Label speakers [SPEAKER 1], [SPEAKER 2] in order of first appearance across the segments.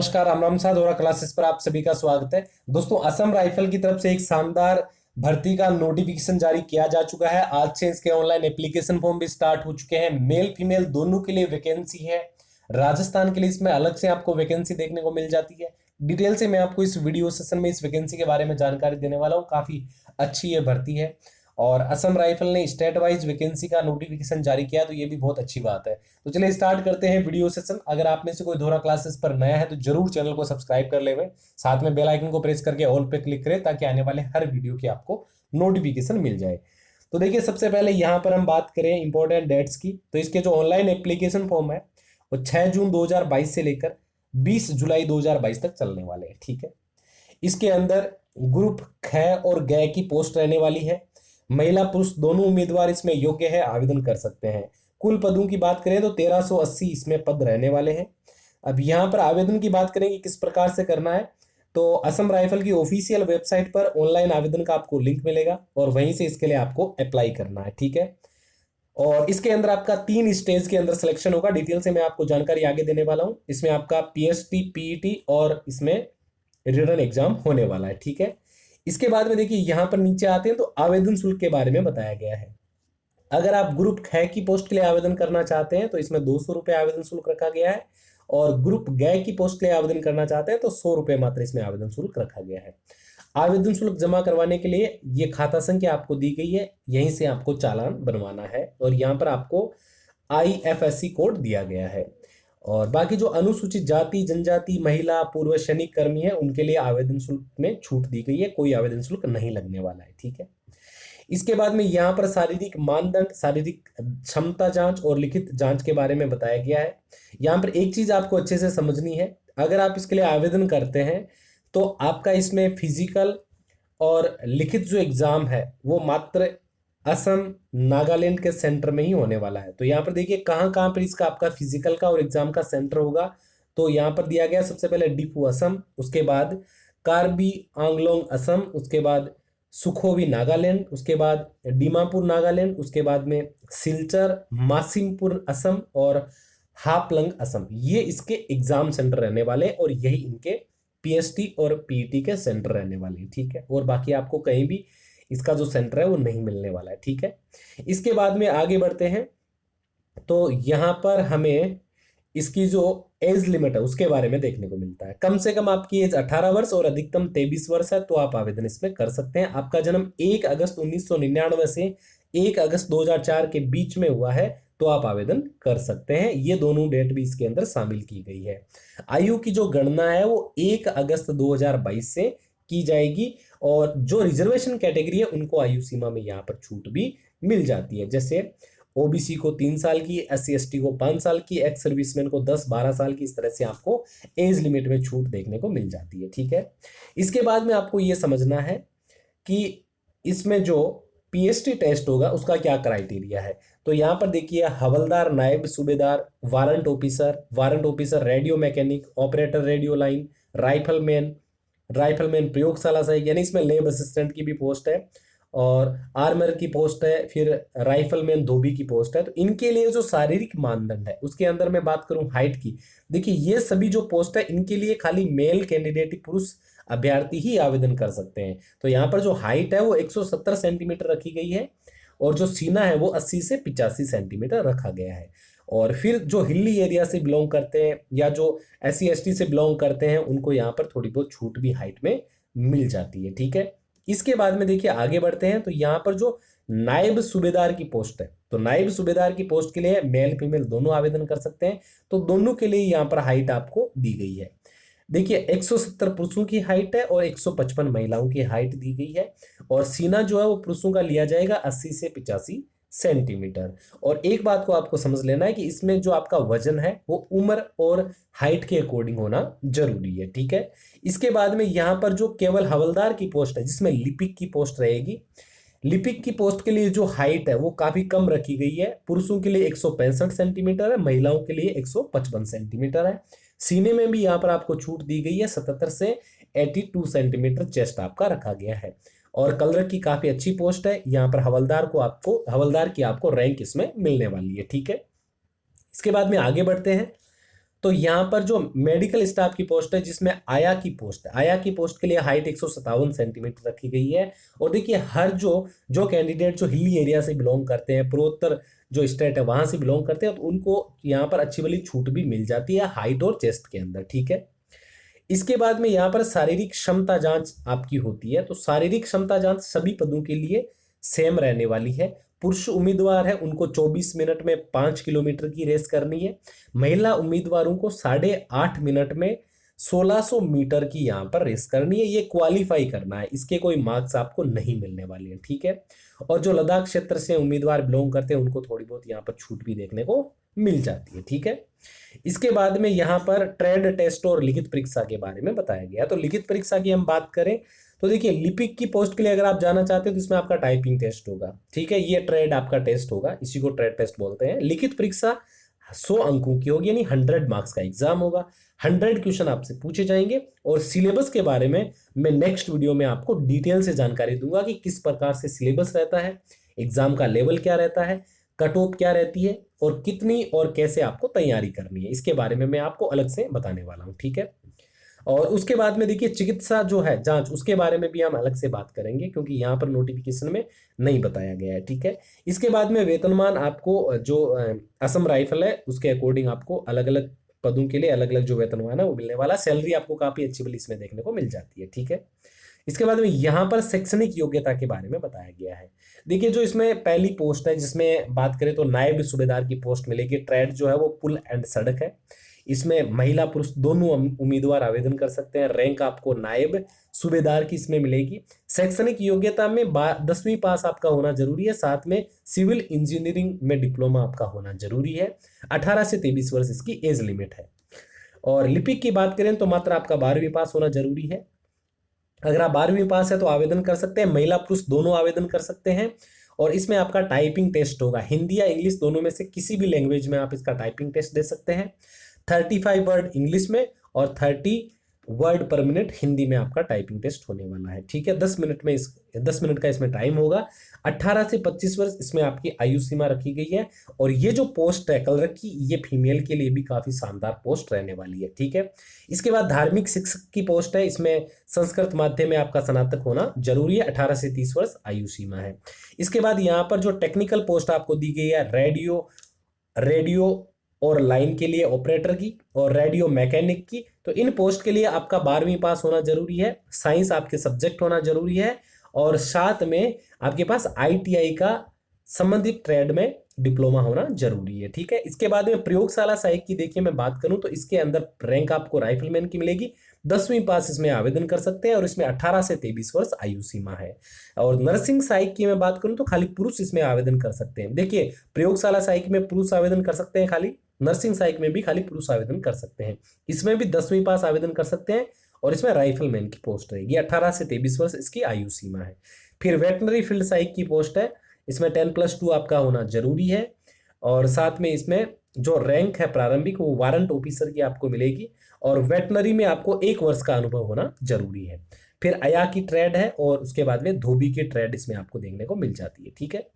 [SPEAKER 1] नमस्कार, राम राम साथ और क्लासेस पर आप सभी का स्वागत है। दोस्तों, असम राइफल की तरफ से एक शानदार भर्ती का नोटिफिकेशन जारी किया जा चुका है। आज से इसके ऑनलाइन एप्लीकेशन फॉर्म भी स्टार्ट हो चुके हैं। मेल फीमेल दोनों के लिए वैकेंसी है। राजस्थान के लिए इसमें अलग से आपको वैकेंसी देखने को मिल जाती है। डिटेल से मैं आपको इस वीडियो सेशन में इस वैकेंसी के बारे में जानकारी देने वाला हूँ। काफी अच्छी ये भर्ती है और असम राइफल ने स्टेट वाइज वैकेंसी का नोटिफिकेशन जारी किया, तो ये भी बहुत अच्छी बात है। तो चलिए स्टार्ट करते हैं वीडियो सेशन। अगर आप में से कोई दोहरा क्लासेस पर नया है तो जरूर चैनल को सब्सक्राइब कर ले, साथ में बेल आइकन को प्रेस करके ऑल पे क्लिक करें ताकि आने वाले हर वीडियो की आपको नोटिफिकेशन मिल जाए। तो देखिए, सबसे पहले यहाँ पर हम बात करें इंपॉर्टेंट डेट्स की, तो इसके जो ऑनलाइन एप्लीकेशन फॉर्म है वो 6 जून 2022 से लेकर 20 जुलाई 2022 तक चलने वाले हैं। ठीक है, इसके अंदर ग्रुप ख और ग की पोस्ट रहने वाली है। महिला पुरुष दोनों उम्मीदवार इसमें योग्य है, आवेदन कर सकते हैं। कुल पदों की बात करें तो 1380 इसमें पद रहने वाले हैं। अब यहाँ पर आवेदन की बात करें कि किस प्रकार से करना है, तो असम राइफल की ऑफिशियल वेबसाइट पर ऑनलाइन आवेदन का आपको लिंक मिलेगा और वहीं से इसके लिए आपको अप्लाई करना है। ठीक है, और इसके अंदर आपका 3 स्टेज के अंदर सिलेक्शन होगा। डिटेल से मैं आपको जानकारी आगे देने वाला हूं। इसमें आपका पीएसटी, पीईटी और इसमें रिटन एग्जाम होने वाला है। ठीक है, इसके बाद में देखिए यहां पर नीचे आते हैं तो आवेदन शुल्क के बारे में बताया गया है। अगर आप ग्रुप ख की पोस्ट के लिए आवेदन करना चाहते हैं तो इसमें 200 रुपये आवेदन शुल्क रखा गया है, और ग्रुप ग की पोस्ट के लिए आवेदन करना चाहते हैं तो 100 रुपये मात्र इसमें आवेदन शुल्क रखा गया है। आवेदन शुल्क जमा करवाने के लिए ये खाता संख्या आपको दी गई है, यहीं से आपको चालान बनवाना है और यहाँ पर आपको आईएफएससी कोड दिया गया है। और बाकी जो अनुसूचित जाति, जनजाति, महिला, पूर्व सैनिक कर्मी है उनके लिए आवेदन शुल्क में छूट दी गई है, कोई आवेदन शुल्क नहीं लगने वाला है। ठीक है, इसके बाद में यहाँ पर शारीरिक मानदंड, शारीरिक क्षमता जांच और लिखित जांच के बारे में बताया गया है। यहाँ पर एक चीज आपको अच्छे से समझनी है, अगर आप इसके लिए आवेदन करते हैं तो आपका इसमें फिजिकल और लिखित जो एग्जाम है वो मात्र असम, नागालैंड के सेंटर में ही होने वाला है। तो यहाँ पर देखिए कहाँ कहाँ पर इसका आपका फिजिकल का और एग्जाम का सेंटर होगा। तो यहाँ पर दिया गया सबसे पहले डिफू असम, उसके बाद कार्बी आंगलोंग असम, उसके बाद सुखोवी नागालैंड, उसके बाद दीमापुर नागालैंड, उसके बाद में सिलचर, मासिमपुर असम और हापलंग असम। ये इसके एग्जाम सेंटर रहने वाले और यही इनके पीएसटी और पीईटी के सेंटर रहने वाले हैं। ठीक है, और बाकी आपको कहीं भी इसका जो सेंटर है वो नहीं मिलने वाला है। ठीक है, इसके बाद में आगे बढ़ते हैं तो यहाँ पर हमें इसकी जो एज लिमिट है उसके बारे में देखने को मिलता है। कम से कम आपकी एज 18 वर्ष और अधिकतम 23 वर्ष है तो आप आवेदन इसमें कर सकते हैं। आपका जन्म 1 अगस्त 1999 से 1 अगस्त 2004 के बीच में हुआ है तो आप आवेदन कर सकते हैं। ये दोनों डेट भी इसके अंदर शामिल की गई है। आयु की जो गणना है वो 1 अगस्त 2022 से की जाएगी और जो रिजर्वेशन कैटेगरी है उनको आयु सीमा में यहाँ पर छूट भी मिल जाती है। जैसे ओबीसी को 3 साल की, एससी एसटी को 5 साल की, एक्स सर्विसमैन को 10-12 साल की, इस तरह से आपको एज लिमिट में छूट देखने को मिल जाती है। ठीक है, इसके बाद में आपको ये समझना है कि इसमें जो पीएसटी टेस्ट होगा उसका क्या क्राइटेरिया है। तो यहाँ पर देखिए हवलदार, नायब सूबेदार, warrant officer, radio mechanic, operator radio line, rifleman प्रयोगशाला सहायक, यानी इसमें लैब असिस्टेंट की भी पोस्ट है और आर्मर की पोस्ट है, फिर राइफलमैन धोबी की पोस्ट है। तो इनके लिए जो शारीरिक मानदंड है उसके अंदर मैं बात करूं हाइट की, देखिए ये सभी जो पोस्ट है इनके लिए खाली मेल कैंडिडेट, पुरुष अभ्यर्थी ही आवेदन कर सकते हैं। तो यहाँ पर जो हाइट है वो 170 सेंटीमीटर रखी गई है और जो सीना है वो 80 से 85 सेंटीमीटर रखा गया है। और फिर जो हिली एरिया से बिलोंग करते हैं या जो एससी एसटी से बिलोंग करते हैं उनको यहाँ पर थोड़ी बहुत छूट भी हाइट में मिल जाती है। ठीक है, इसके बाद में देखिए आगे बढ़ते हैं तो यहाँ पर जो नायब सूबेदार की पोस्ट है, तो नायब सूबेदार की पोस्ट के लिए मेल फीमेल दोनों आवेदन कर सकते हैं। तो दोनों के लिए यहाँ पर हाइट आपको दी गई है। देखिए 170 पुरुषों की हाइट है और 155 महिलाओं की हाइट दी गई है और सीना जो है वो पुरुषों का लिया जाएगा 80 से 85 सेंटीमीटर। और एक बात को आपको समझ लेना है कि इसमें जो आपका वजन है वो उम्र और हाइट के अकॉर्डिंग होना जरूरी है। ठीक है, इसके बाद में यहाँ पर जो केवल हवलदार की पोस्ट है जिसमें लिपिक की पोस्ट रहेगी, लिपिक की पोस्ट के लिए जो हाइट है वो काफी कम रखी गई है। पुरुषों के लिए 165 सेंटीमीटर है, महिलाओं के लिए 155 सेंटीमीटर है। सीने में भी यहाँ पर आपको छूट दी गई है, 77 से 82 सेंटीमीटर चेस्ट आपका रखा गया है। और कलर की काफी अच्छी पोस्ट है। यहाँ पर हवलदार की आपको रैंक इसमें मिलने वाली है। ठीक है, इसके बाद में आगे बढ़ते हैं तो यहाँ पर जो मेडिकल स्टाफ की पोस्ट है, जिसमें आया की पोस्ट है, आया की पोस्ट के लिए हाइट 157 सेंटीमीटर रखी गई है। और देखिए हर जो जो कैंडिडेट जो हिली एरिया से बिलोंग करते हैं, पूर्वोत्तर जो स्टेट है वहां से बिलोंग करते हैं, तो उनको यहाँ पर अच्छी वाली छूट भी मिल जाती है हाइट और चेस्ट के अंदर, ठीक है। इसके बाद में यहाँ पर शारीरिक क्षमता जांच आपकी होती है। तो शारीरिक क्षमता जांच सभी पदों के लिए सेम रहने वाली है। पुरुष उम्मीदवार है उनको 24 मिनट में 5 किलोमीटर की रेस करनी है। महिला उम्मीदवारों को 8.5 मिनट में 1600 मीटर की यहाँ पर रेस करनी है। ये क्वालिफाई करना है, इसके कोई मार्क्स आपको नहीं मिलने वाले हैं, ठीक है। और जो लद्दाख क्षेत्र से उम्मीदवार बिलोंग करते हैं उनको थोड़ी बहुत यहाँ पर छूट भी देखने को मिल जाती है, ठीक है। इसके बाद में यहाँ पर ट्रेड टेस्ट और लिखित परीक्षा के बारे में बताया गया। तो लिखित परीक्षा की हम बात करें तो देखिए लिपिक की पोस्ट के लिए अगर आप जाना चाहते हो तो इसमें आपका टाइपिंग टेस्ट होगा, ठीक है। ये ट्रेड आपका टेस्ट होगा, इसी को ट्रेड टेस्ट बोलते हैं। लिखित परीक्षा 100 अंकों की होगी, यानी 100 मार्क्स का एग्जाम होगा। 100 क्वेश्चन आपसे पूछे जाएंगे। और सिलेबस के बारे में मैं नेक्स्ट वीडियो में आपको डिटेल से जानकारी दूंगा कि किस प्रकार से सिलेबस रहता है, एग्जाम का लेवल क्या रहता है, कट ऑफ क्या रहती है, और कितनी और कैसे आपको तैयारी करनी है, इसके बारे में मैं आपको अलग से बताने वाला हूं, ठीक है। और उसके बाद में देखिए चिकित्सा जो है जांच, उसके बारे में भी हम अलग से बात करेंगे क्योंकि यहाँ पर नोटिफिकेशन में नहीं बताया गया है, ठीक है। इसके बाद में वेतनमान आपको जो असम राइफल है उसके अकॉर्डिंग आपको अलग अलग पदों के लिए अलग अलग जो वेतनमान है वो मिलने वाला। सैलरी आपको काफी अच्छी वाली इसमें देखने को मिल जाती है, ठीक है। इसके बाद में यहाँ पर शैक्षणिक योग्यता के बारे में बताया गया है। देखिए जो इसमें पहली पोस्ट है जिसमें बात करें तो नायब सूबेदार की पोस्ट मिलेगी। ट्रेड जो है वो पुल एंड सड़क है। इसमें महिला पुरुष दोनों उम्मीदवार आवेदन कर सकते हैं। रैंक आपको नायब सूबेदार की इसमें मिलेगी। शैक्षणिक योग्यता में 10वीं पास आपका होना जरूरी है, साथ में सिविल इंजीनियरिंग में डिप्लोमा आपका होना जरूरी है। 18 से 23 वर्ष इसकी एज लिमिट है। और लिपिक की बात करें तो मात्र आपका 12वीं पास होना जरूरी है। अगर आप 12वीं पास है तो आवेदन कर सकते हैं, महिला पुरुष दोनों आवेदन कर सकते हैं। और इसमें आपका टाइपिंग टेस्ट होगा, हिंदी या इंग्लिश दोनों में से किसी भी लैंग्वेज में आप इसका टाइपिंग टेस्ट दे सकते हैं। 35 वर्ड इंग्लिश में और 30 वर्ड पर मिनट हिंदी में आपका टाइपिंग टेस्ट होने वाला है, ठीक है। 10 मिनट का इसमें टाइम होगा। 18 से 25 वर्ष इसमें आपकी आयु सीमा रखी गई है। और ये जो पोस्ट है कलर की, ये फीमेल के लिए भी काफी शानदार पोस्ट रहने वाली है, ठीक है। इसके बाद धार्मिक शिक्षक की पोस्ट है। इसमें संस्कृत माध्यम में आपका स्नातक होना जरूरी है। 18 से 30 वर्ष आयु सीमा है। इसके बाद यहाँ पर जो टेक्निकल पोस्ट आपको दी गई है, रेडियो और लाइन के लिए ऑपरेटर की और रेडियो मैकेनिक की, तो इन पोस्ट के लिए आपका 12वीं पास होना जरूरी है। साइंस आपके सब्जेक्ट होना जरूरी है। और साथ में आपके पास आईटीआई का संबंधित ट्रेड में डिप्लोमा होना जरूरी है, ठीक है। इसके बाद में प्रयोगशाला सहायक की देखिए मैं बात करूं तो इसके अंदर रैंक आपको राइफलमैन की मिलेगी। 10वीं पास इसमें आवेदन कर सकते हैं और इसमें 18 से 23 वर्ष आयु सीमा है। और नर्सिंग सहायक की मैं बात करूं तो खाली पुरुष इसमें आवेदन कर सकते हैं। देखिए प्रयोगशाला सहायक में पुरुष आवेदन कर सकते हैं खाली, नर्सिंग सहायक में भी खाली पुरुष आवेदन कर सकते हैं। इसमें भी 10वीं पास आवेदन कर सकते हैं। और इसमें राइफलमैन की पोस्ट रहेगी। 18 से 23 वर्ष इसकी आयु सीमा है। फिर वेटनरी फील्ड सहायक की पोस्ट है। इसमें 10+2 आपका होना जरूरी है। और साथ में इसमें जो रैंक है प्रारंभिक वो वारंट ऑफिसर की आपको मिलेगी। और वेटनरी में आपको 1 वर्ष का अनुभव होना जरूरी है। फिर अया की ट्रेड है और उसके बाद में धोबी की ट्रेड इसमें आपको देखने को मिल जाती है, ठीक है।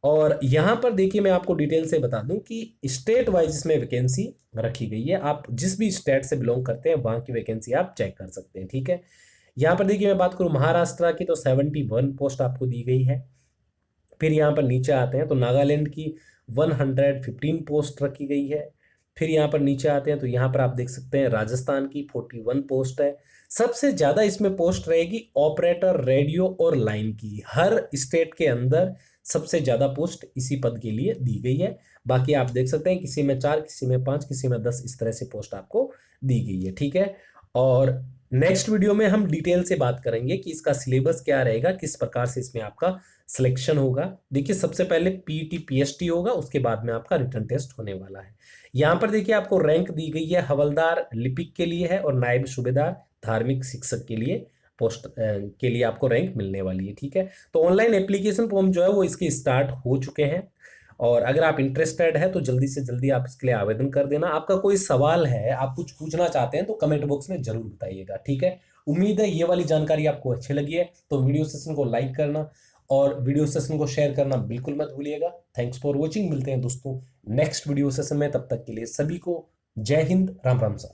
[SPEAKER 1] और यहाँ पर देखिए मैं आपको डिटेल से बता दूं कि स्टेट वाइज इसमें वैकेंसी रखी गई है। आप जिस भी स्टेट से बिलोंग करते हैं वहां की वैकेंसी आप चेक कर सकते हैं, ठीक है। यहाँ पर देखिए मैं बात करूं महाराष्ट्र की तो 71 पोस्ट आपको दी गई है। फिर यहाँ पर नीचे आते हैं तो नागालैंड की 115 पोस्ट रखी गई है। फिर यहाँ पर नीचे आते हैं तो यहाँ पर आप देख सकते हैं राजस्थान की 41 पोस्ट है। सबसे ज्यादा इसमें पोस्ट रहेगी ऑपरेटर रेडियो और लाइन की। हर स्टेट के अंदर सबसे ज्यादा पोस्ट इसी पद के लिए दी गई है। बाकी आप देख सकते हैं किसी में 4, किसी में 5, किसी में 10, इस तरह से पोस्ट आपको दी गई है, ठीक है। और नेक्स्ट वीडियो में हम डिटेल से बात करेंगे कि इसका सिलेबस क्या रहेगा, किस प्रकार से इसमें आपका सिलेक्शन होगा। देखिए सबसे पहले पीटी पीएसटी होगा, उसके बाद में आपका रिटन टेस्ट होने वाला है। यहाँ पर देखिए आपको रैंक दी गई है, हवलदार लिपिक के लिए है और नायब सूबेदार धार्मिक शिक्षक के लिए पोस्ट के लिए आपको रैंक मिलने वाली है, ठीक है। तो ऑनलाइन एप्लीकेशन फॉर्म जो है वो इसके स्टार्ट हो चुके हैं। और अगर आप इंटरेस्टेड है तो जल्दी से जल्दी आप इसके लिए आवेदन कर देना। आपका कोई सवाल है, आप कुछ पूछना चाहते हैं तो कमेंट बॉक्स में जरूर बताइएगा, ठीक है। उम्मीद है ये वाली जानकारी आपको अच्छी लगी है। तो वीडियो सेशन को लाइक करना और वीडियो सेशन को शेयर करना बिल्कुल मत भूलिएगा। Thanks for watching. मिलते हैं दोस्तों नेक्स्ट वीडियो सेशन में, तब तक के लिए सभी को जय हिंद, राम राम सर।